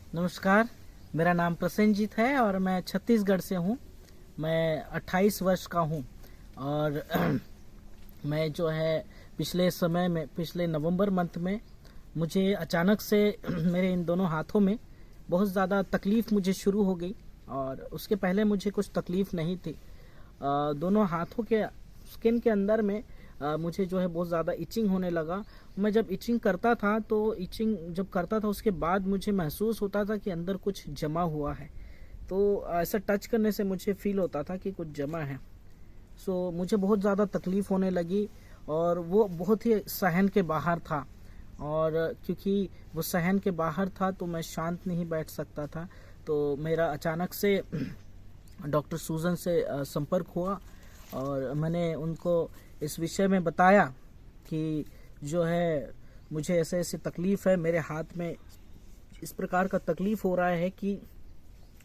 नमस्कार, मेरा नाम प्रसेनजीत है और मैं छत्तीसगढ़ से हूँ। मैं 28 वर्ष का हूँ और मैं जो है पिछले नवंबर मंथ में मुझे अचानक से मेरे इन दोनों हाथों में बहुत ज़्यादा तकलीफ़ मुझे शुरू हो गई और उसके पहले मुझे कुछ तकलीफ़ नहीं थी। दोनों हाथों के स्किन के अंदर में मुझे जो है बहुत ज़्यादा इचिंग होने लगा। मैं जब इचिंग करता था तो उसके बाद मुझे महसूस होता था कि अंदर कुछ जमा हुआ है। तो ऐसा टच करने से मुझे फील होता था कि कुछ जमा है। मुझे बहुत ज़्यादा तकलीफ़ होने लगी और वो बहुत ही सहन के बाहर था। और क्योंकि वो सहन के बाहर था तो मैं शांत नहीं बैठ सकता था। तो मेरा अचानक से डॉक्टर सूजन से संपर्क हुआ और मैंने उनको इस विषय में बताया कि जो है मुझे ऐसे ऐसे तकलीफ़ है, मेरे हाथ में इस प्रकार का तकलीफ़ हो रहा है कि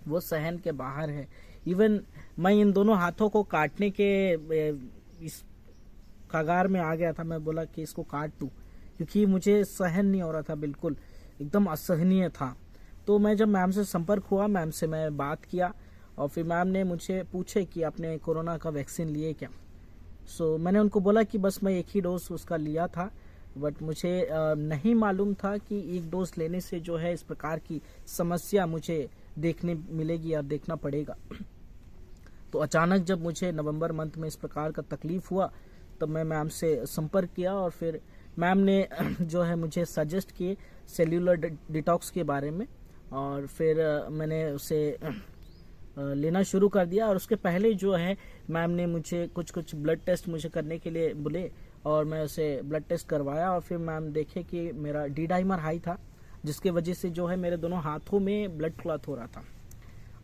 वो सहन के बाहर है। इवन मैं इन दोनों हाथों को काटने के इस कगार में आ गया था। मैं बोला कि इसको काट दूं क्योंकि मुझे सहन नहीं हो रहा था, बिल्कुल एकदम असहनीय था। तो मैं जब मैम से संपर्क हुआ, मैम से मैं बात किया और फिर मैम ने मुझे पूछे कि आपने कोरोना का वैक्सीन लिए क्या। मैंने उनको बोला कि बस मैं एक ही डोज उसका लिया था, बट मुझे नहीं मालूम था कि एक डोज लेने से जो है इस प्रकार की समस्या मुझे देखने मिलेगी या देखना पड़ेगा। तो अचानक जब मुझे नवंबर मंथ में इस प्रकार का तकलीफ हुआ तब मैं मैम से संपर्क किया और फिर मैम ने जो है मुझे सजेस्ट किए सेल्यूलर डिटॉक्स के बारे में और फिर मैंने उसे लेना शुरू कर दिया। और उसके पहले जो है मैम ने मुझे कुछ ब्लड टेस्ट मुझे करने के लिए बोले और मैं उसे ब्लड टेस्ट करवाया और फिर मैम देखे कि मेरा डी डाइमर हाई था, जिसके वजह से जो है मेरे दोनों हाथों में ब्लड क्लॉट हो रहा था।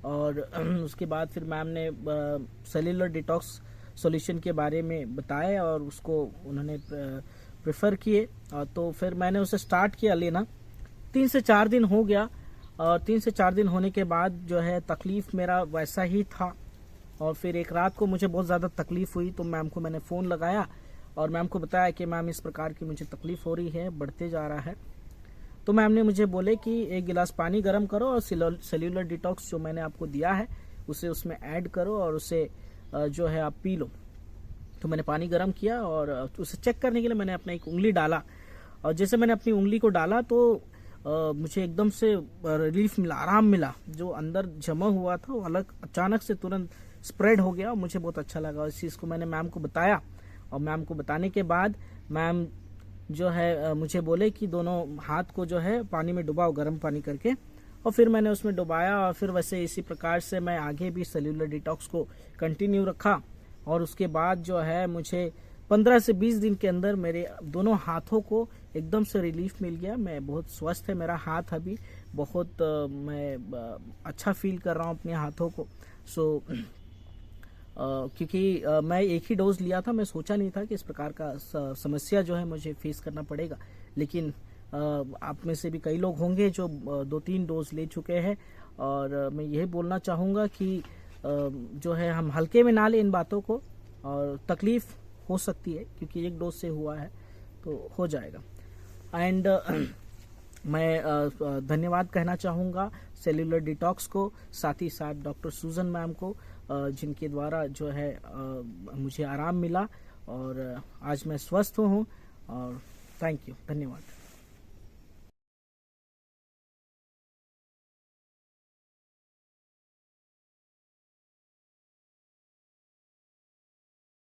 और उसके बाद फिर मैम ने सेल्यूलर डिटॉक्स सॉल्यूशन के बारे में बताया और उसको उन्होंने प्रेफर किए। तो फिर मैंने उसे स्टार्ट किया लेना। 3 से 4 दिन हो गया और 3 से 4 दिन होने के बाद जो है तकलीफ मेरा वैसा ही था। और फिर एक रात को मुझे बहुत ज़्यादा तकलीफ हुई तो मैम को मैंने फ़ोन लगाया और मैम को बताया कि मैम इस प्रकार की मुझे तकलीफ हो रही है, बढ़ते जा रहा है। तो मैम ने मुझे बोले कि 1 गिलास पानी गर्म करो और सेल्यूलर डिटॉक्स जो मैंने आपको दिया है उसे उसमें ऐड करो और उसे जो है आप पी लो। तो मैंने पानी गर्म किया और उसे चेक करने के लिए मैंने अपना एक उंगली डाला और जैसे मैंने अपनी उंगली को डाला तो मुझे एकदम से रिलीफ मिला, आराम मिला। जो अंदर जमा हुआ था वो अलग अचानक से तुरंत स्प्रेड हो गया और मुझे बहुत अच्छा लगा। इस चीज़ को मैंने मैम को बताया और मैम को बताने के बाद मैम जो है मुझे बोले कि दोनों हाथ को जो है पानी में डुबाओ, गर्म पानी करके। और फिर मैंने उसमें डुबाया और फिर वैसे इसी प्रकार से मैं आगे भी सेल्यूलर डिटॉक्स को कंटिन्यू रखा। और उसके बाद जो है मुझे 15 से 20 दिन के अंदर मेरे दोनों हाथों को एकदम से रिलीफ मिल गया। मैं बहुत स्वस्थ है मेरा हाथ अभी, बहुत मैं अच्छा फील कर रहा हूँ अपने हाथों को। क्योंकि मैं एक ही डोज लिया था, मैं सोचा नहीं था कि इस प्रकार का समस्या जो है मुझे फेस करना पड़ेगा। लेकिन आप में से भी कई लोग होंगे जो 2-3 डोज ले चुके हैं और मैं यही बोलना चाहूँगा कि जो है हम हल्के में ना लें इन बातों को। और तकलीफ हो सकती है क्योंकि एक डोज से हुआ है तो हो जाएगा। एंड मैं धन्यवाद कहना चाहूँगा सेल्यूलर डिटॉक्स को, साथ ही साथ डॉक्टर सूजन मैम को जिनके द्वारा जो है मुझे आराम मिला और आज मैं स्वस्थ हूँ। और थैंक यू, धन्यवाद।